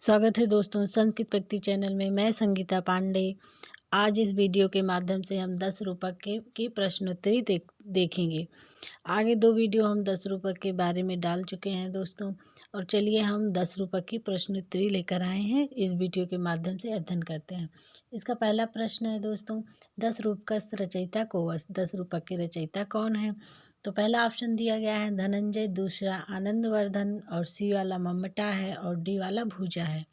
स्वागत है दोस्तों संस्कृत व्यक्ति चैनल में। मैं संगीता पांडे। आज इस वीडियो के माध्यम से हम 10 रूपक की प्रश्नोत्तरी देखेंगे। आगे 2 वीडियो हम 10 रूपक के बारे में डाल चुके हैं दोस्तों। और चलिए हम 10 रूपक की प्रश्नोत्तरी लेकर आए हैं, इस वीडियो के माध्यम से अध्ययन करते हैं। इसका पहला प्रश्न है दोस्तों, 10 रूपक रचयिता को वश। 10 रूपक के रचयिता कौन है? तो पहला ऑप्शन दिया गया है धनंजय, दूसरा आनंदवर्धन, और सी वाला मम्मटा है, और डी वाला भूजा है।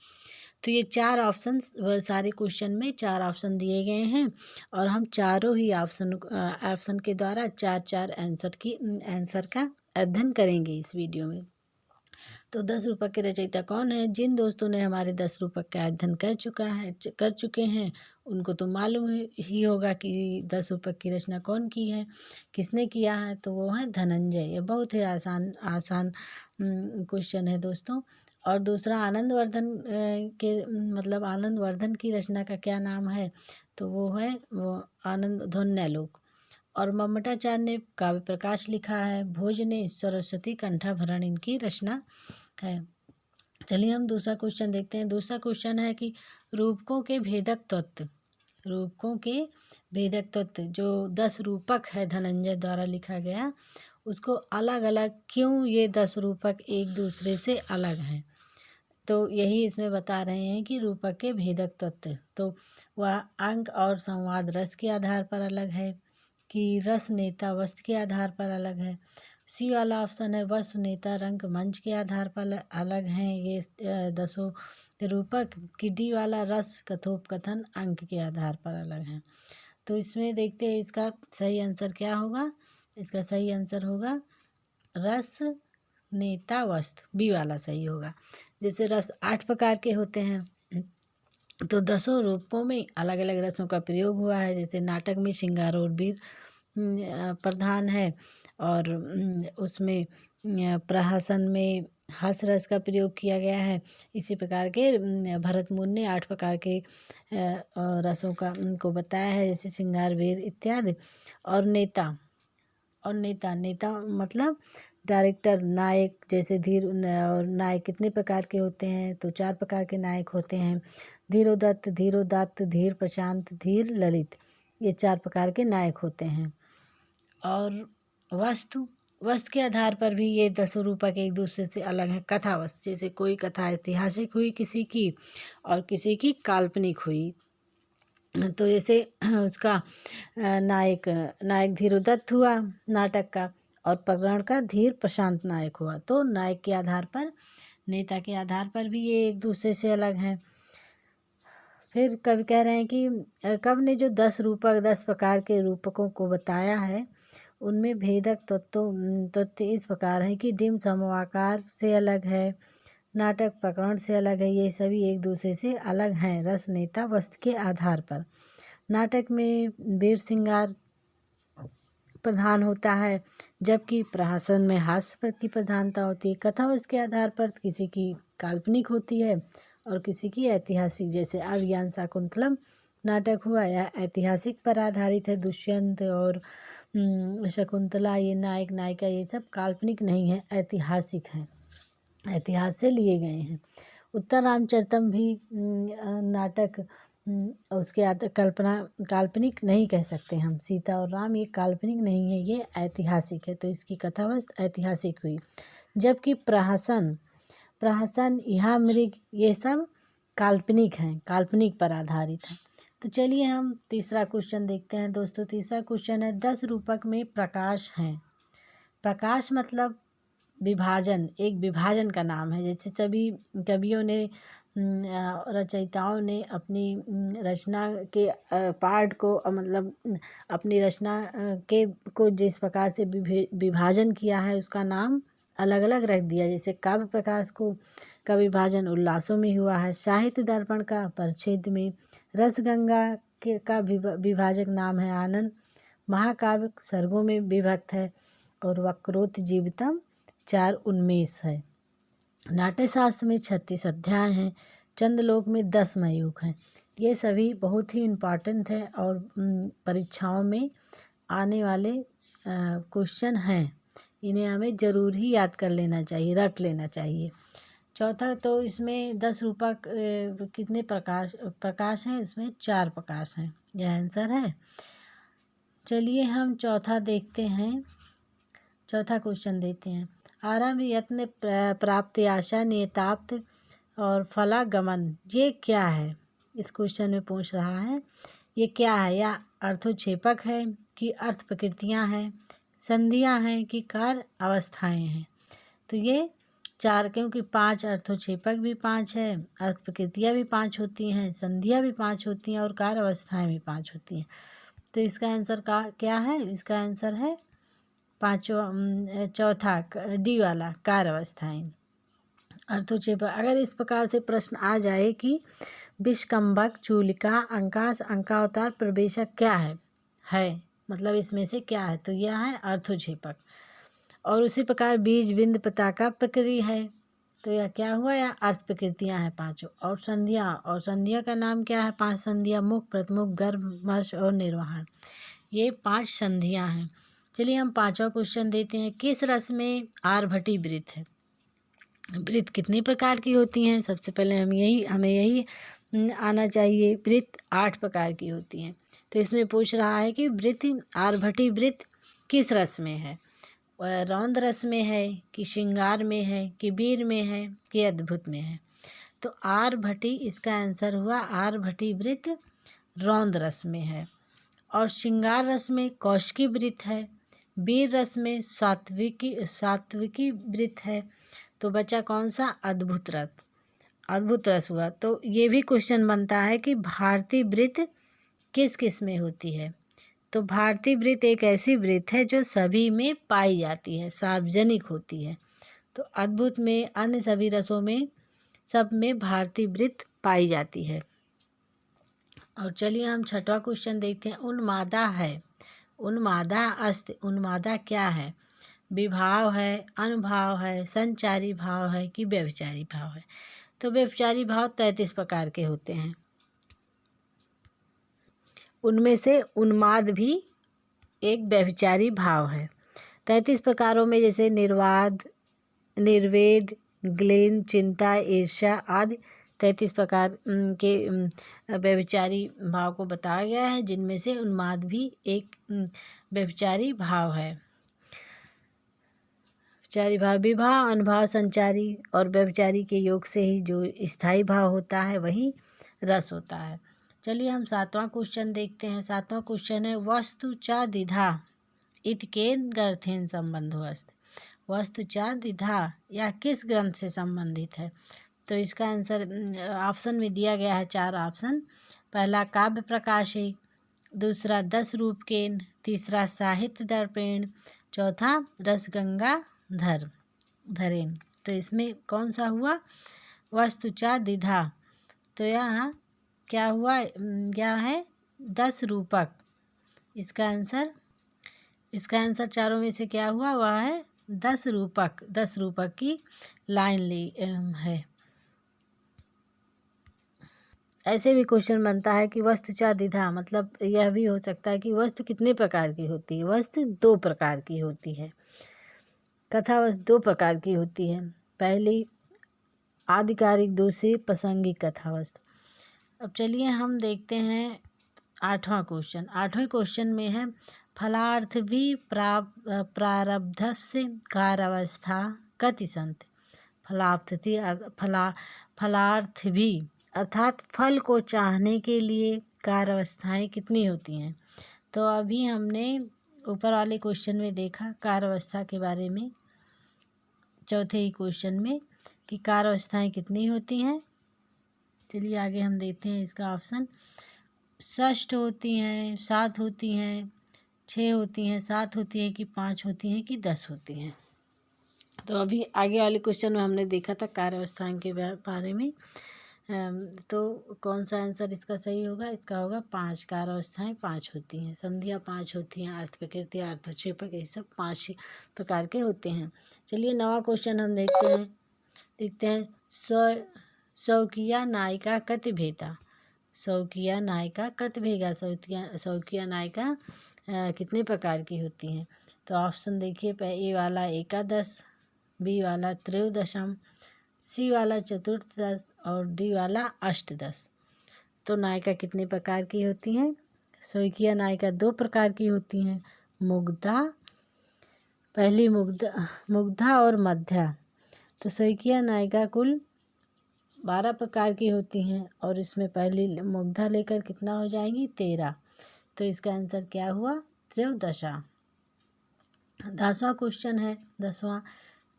तो ये 4 ऑप्शन, सारे क्वेश्चन में 4 ऑप्शन दिए गए हैं और हम चारों ही ऑप्शन के द्वारा 4 आंसर का अध्ययन करेंगे इस वीडियो में। तो 10 रूपक के रचयिता कौन है? जिन दोस्तों ने हमारे 10 रूपक का अध्ययन कर चुके हैं उनको तो मालूम ही होगा कि 10 रूपक की रचना कौन की है, किसने किया है। तो वो है धनंजय। ये बहुत ही आसान क्वेश्चन है दोस्तों। और दूसरा आनंदवर्धन आनंदवर्धन की रचना का क्या नाम है? तो वो आनंद ध्वन्यालोक। और मम्मटाचार्य ने काव्य प्रकाश लिखा है। भोज ने सरस्वती कंठाभरण इनकी रचना है। चलिए हम दूसरा क्वेश्चन देखते हैं। दूसरा क्वेश्चन है कि रूपकों के भेदक तत्व जो 10 रूपक है धनंजय द्वारा लिखा गया, उसको अलग अलग क्यों ये 10 रूपक एक दूसरे से अलग हैं? तो यही इसमें बता रहे हैं कि रूपक के भेदक तत्व। तो वह अंक और संवाद रस के आधार पर अलग है, कि रस नेता वस्तु के आधार पर अलग है। सी वाला ऑप्शन है वस्तु नेता रंग मंच के आधार पर अलग हैं ये 10 रूपक। की डी वाला रस कथोपकथन अंक के आधार पर अलग हैं। तो इसमें देखते हैं इसका सही आंसर क्या होगा। इसका सही आंसर होगा रस नेता वस्तु, बी वाला सही होगा। जैसे रस 8 प्रकार के होते हैं, तो 10 रूपकों में अलग अलग रसों का प्रयोग हुआ है। जैसे नाटक में श्रृंगार और वीर प्रधान है, और उसमें प्रहसन में हास रस का प्रयोग किया गया है। इसी प्रकार के भरत मुनि ने 8 प्रकार के रसों को बताया है, जैसे श्रृंगार वीर इत्यादि। और नेता मतलब डायरेक्टर, नायक। जैसे धीर और नायक कितने प्रकार के होते हैं? तो 4 प्रकार के नायक होते हैं। धीरोदत्त, धीर प्रशांत, धीर ललित, ये 4 प्रकार के नायक होते हैं। और वस्तु के आधार पर भी ये 10 रूपक एक दूसरे से अलग है। कथा वस्तु, जैसे कोई कथा ऐतिहासिक हुई किसी की और किसी की काल्पनिक हुई। तो जैसे उसका नायक धीरोदत्त हुआ नाटक का, और प्रकरण का धीर प्रशांत नायक हुआ। तो नायक के आधार पर, नेता के आधार पर भी ये एक दूसरे से अलग हैं। फिर कवि कह रहे हैं कि कवि ने जो 10 प्रकार के रूपकों को बताया है, उनमें भेदक तत्व इस प्रकार है कि डिम्ब समूहाकार से अलग है, नाटक प्रकरण से अलग है। ये सभी एक दूसरे से अलग हैं रस नेता वस्तु के आधार पर। नाटक में वीर श्रृंगार प्रधान होता है, जबकि प्रहसन में हास्य की प्रधानता होती है। कथा वस्तु के आधार पर किसी की काल्पनिक होती है और किसी की ऐतिहासिक। जैसे अभिज्ञान शाकुंतलम नाटक हुआ, या ऐतिहासिक पर आधारित है। दुष्यंत और शकुंतला, ये नायक नायिका, ये सब काल्पनिक नहीं है, ऐतिहासिक हैं, इतिहास से लिए गए हैं। उत्तर रामचरितम भी नाटक, उसके काल्पनिक नहीं कह सकते हम। सीता और राम ये काल्पनिक नहीं है, ये ऐतिहासिक है। तो इसकी कथावस्तु ऐतिहासिक हुई। जबकि प्रहसन, यहाँ मृग, ये सब काल्पनिक हैं, काल्पनिक पर आधारित हैं। तो चलिए हम तीसरा क्वेश्चन देखते हैं दोस्तों। तीसरा क्वेश्चन है 10 रूपक में प्रकाश हैं। प्रकाश मतलब विभाजन, एक विभाजन का नाम है। जैसे सभी कवियों ने, रचयिताओं ने अपनी रचना के पार्ट को, मतलब अपनी रचना को जिस प्रकार से विभाजन किया है, उसका नाम अलग अलग रख दिया। जैसे काव्य प्रकाश का विभाजन उल्लासों में हुआ है, साहित्य दर्पण का परिच्छेद में, रसगंगा का विभाजक नाम है आनंद, महाकाव्य सर्गों में विभक्त है, और वक्रोत जीवितम 4 उन्मेष है। नाट्यशास्त्र में 36 अध्याय हैं, चंद्रलोक में 10 मयूख हैं। ये सभी बहुत ही इम्पॉर्टेंट है और परीक्षाओं में आने वाले क्वेश्चन हैं। इन्हें हमें ज़रूर ही याद कर लेना चाहिए, रट लेना चाहिए। चौथा तो इसमें 10 रूपक कितने प्रकाश हैं? इसमें 4 प्रकाश हैं। यह आंसर है। चलिए हम चौथा देखते हैं। चौथा क्वेश्चन देते हैं। आरंभ, यत्न, प्राप्ति, आशा, नियताप्त और फलागमन, ये क्या है? इस क्वेश्चन में पूछ रहा है ये क्या है? या अर्थोक्षेपक है कि अर्थ प्रकृतियाँ हैं, संधियाँ हैं कि कार्य अवस्थाएँ हैं? तो ये 4, क्योंकि 5 अर्थोक्षेपक भी 5 है, अर्थ प्रकृतियाँ भी 5 होती हैं, संधियाँ भी 5 होती हैं और कार्य अवस्थाएँ भी 5 होती हैं। तो इसका आंसर क्या है? इसका आंसर है चौथा डी वाला, कार्य अवस्थाएँ। अर्थोक्षेपक। अगर इस प्रकार से प्रश्न आ जाए कि विषकंभक, चूलिका, अंकाश, अंकावतार, प्रवेशक क्या है मतलब इसमें से क्या है? तो यह है अर्थोक्षेपक। और उसी प्रकार बीज, बिंद, पताका, प्रकृति है। तो यह क्या हुआ? या अर्थ प्रकृतियाँ हैं 5। और संधियाँ का नाम क्या है? 5 संधियाँ, मुख, प्रतिमुख, गर्भ, मर्श और निर्वहन, ये 5 संधियाँ हैं। चलिए हम 5वां क्वेश्चन देते हैं। किस रस में आर्भटी वृत्त है? वृत्त कितनी प्रकार की होती हैं? सबसे पहले हमें यही आना चाहिए। वृत्त 8 प्रकार की होती हैं। तो इसमें पूछ रहा है कि आर्भटी वृत्त किस रस में है? रौद्र रस में है कि श्रृंगार में है कि वीर में है कि अद्भुत में है? तो आर्भटी, इसका आंसर हुआ आर्भटी वृत्त रौद्र रस में है। और श्रृंगार रस में कौशिकी वृत्त है। वीर रस में सात्विकी वृत्त है। तो बचा कौन सा? अद्भुत रस हुआ। तो ये भी क्वेश्चन बनता है कि भारतीय वृत्त किस किस में होती है? तो भारतीय वृत्त एक ऐसी वृत्त है जो सभी में पाई जाती है, सार्वजनिक होती है। तो अद्भुत में, अन्य सभी रसों में, सब में भारतीय वृत्त पाई जाती है। और चलिए हम 6वां क्वेश्चन देखते हैं। उन्मादा है, उन्मादा अस्ति, उन्मादा क्या है? विभाव है, अनुभाव है, संचारी भाव है कि व्यभिचारी भाव है? तो व्यभिचारी भाव 33 प्रकार के होते हैं। उनमें से उन्माद भी एक व्यभिचारी भाव है। 33 प्रकारों में जैसे निर्वाद, निर्वेद, ग्लेन, चिंता, ईर्ष्या आदि 33 प्रकार के व्यभिचारी भाव को बताया गया है, जिनमें से उन्माद भी एक व्यभिचारी भाव है। व्यभिचारी भाव विभाव, अनुभाव, संचारी और व्यभिचारी के योग से ही जो स्थायी भाव होता है वही रस होता है। चलिए हम 7वां क्वेश्चन देखते हैं। 7वां क्वेश्चन है। वस्तु च द्विधा इत केन ग्रंथेन संबंधो अस्त? वस्तु च द्विधा या किस ग्रंथ से संबंधित है? तो इसका आंसर ऑप्शन में दिया गया है 4 ऑप्शन। पहला काव्य प्रकाशी, दूसरा 10 रूपकेन, तीसरा साहित्य दर्पण, चौथा रसगंगा धरेन। तो इसमें कौन सा हुआ? वस्तु च द्विधा। तो यहाँ क्या हुआ? क्या है? 10 रूपक। इसका आंसर चारों में से क्या हुआ? वह है 10 रूपक। 10 रूपक की लाइन ली है। ऐसे भी क्वेश्चन बनता है कि वस्तु च द्विधा, मतलब यह भी हो सकता है कि वस्तु कितने प्रकार की होती है? वस्तु 2 प्रकार की होती है। कथा वस्तु 2 प्रकार की होती है। पहली आधिकारिक, दूसरी प्रासंगिक कथा वस्तु। अब चलिए हम देखते हैं 8वां क्वेश्चन। 8वें क्वेश्चन में है फलार्थ भी प्रारब्धस्य कार्यावस्था कति सन्ति? फलार्थ भी अर्थात फल को चाहने के लिए कार्यावस्थाएँ कितनी होती हैं? तो अभी हमने ऊपर वाले क्वेश्चन में देखा कार्यावस्था के बारे में, चौथे ही क्वेश्चन में, कि कार्यावस्थाएँ कितनी होती हैं। चलिए आगे हम देखते हैं इसका ऑप्शन। 6 होती हैं, 7 होती हैं, 6 होती हैं, 7 होती हैं कि 5 होती हैं कि 10 होती हैं? तो अभी आगे वाले क्वेश्चन में हमने देखा था कार्यावस्थाएँ के बारे में। तो कौन सा आंसर इसका सही होगा? इसका होगा 5। कार्यावस्थाएँ 5 होती हैं, संधियाँ 5 होती हैं, अर्थ प्रकृति, अर्थोक्षेपक, ये सब 5 प्रकार के होते हैं। चलिए 9वां क्वेश्चन हम देखते हैं। शौकिया नायिका कति भेदा? शौकिया नायिका कति भेगा? शौकिया नायिका कितने प्रकार की होती हैं? तो ऑप्शन देखिए। ए वाला एकादश, बी वाला त्रयोदशम, सी वाला चतुर्थदश और डी वाला अष्टदश। तो नायिका कितने प्रकार की होती हैं? सोइकिया नायिका 2 प्रकार की होती हैं, मुग्धा, पहली मुग्धा और मध्या। तो सोइकिया नायिका कुल 12 प्रकार की होती हैं और इसमें पहली मुग्धा लेकर कितना हो जाएंगी? 13। तो इसका आंसर क्या हुआ? त्रयोदशा। 10वां क्वेश्चन है, 10वां,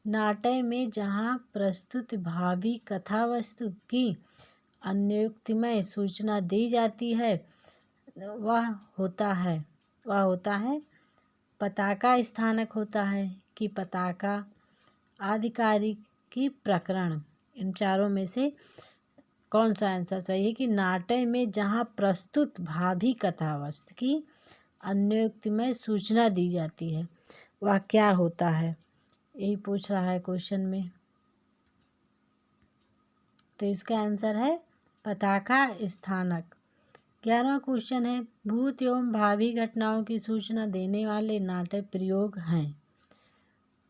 नाट्य में जहाँ प्रस्तुत भावी कथा वस्तु की अन्योक्तिमय सूचना दी जाती है वह होता है पताका स्थानक होता है कि पताका आधिकारिक की प्रकरण। इन चारों में से कौन सा आंसर सही है? कि नाट्य में जहाँ प्रस्तुत भावी कथा वस्तु की अन्योक्तिमय सूचना दी जाती है वह क्या होता है, यही पूछ रहा है क्वेश्चन में। तो इसका आंसर है पताका स्थानक। 11वां क्वेश्चन है, भूत एवं भावी घटनाओं की सूचना देने वाले नाट्य प्रयोग हैं।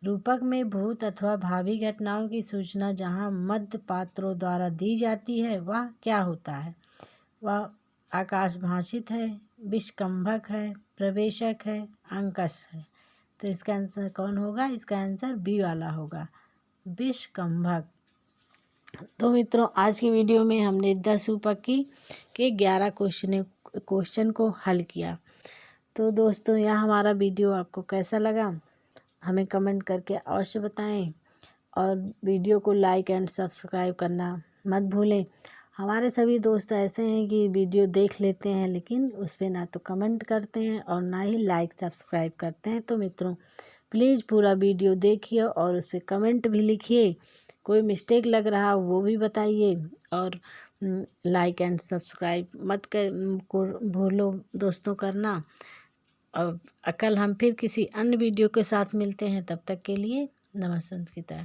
रूपक में भूत अथवा भावी घटनाओं की सूचना जहाँ मध्य पात्रों द्वारा दी जाती है वह क्या होता है? वह आकाशभाषित है, विषकंभक है, प्रवेशक है, अंकस है। तो इसका आंसर कौन होगा? इसका आंसर बी वाला होगा, विषकंभक। तो मित्रों, आज की वीडियो में हमने 10 रूपक के 11 क्वेश्चन को हल किया। तो दोस्तों, यह हमारा वीडियो आपको कैसा लगा हमें कमेंट करके अवश्य बताएं और वीडियो को लाइक एंड सब्सक्राइब करना मत भूलें। हमारे सभी दोस्त ऐसे हैं कि वीडियो देख लेते हैं लेकिन उस पर ना तो कमेंट करते हैं और ना ही लाइक सब्सक्राइब करते हैं। तो मित्रों, प्लीज़ पूरा वीडियो देखिए और उस पर कमेंट भी लिखिए, कोई मिस्टेक लग रहा हो वो भी बताइए और लाइक एंड सब्सक्राइब मत भूलो दोस्तों करना। और कल हम फिर किसी अन्य वीडियो के साथ मिलते हैं, तब तक के लिए नमस्ते।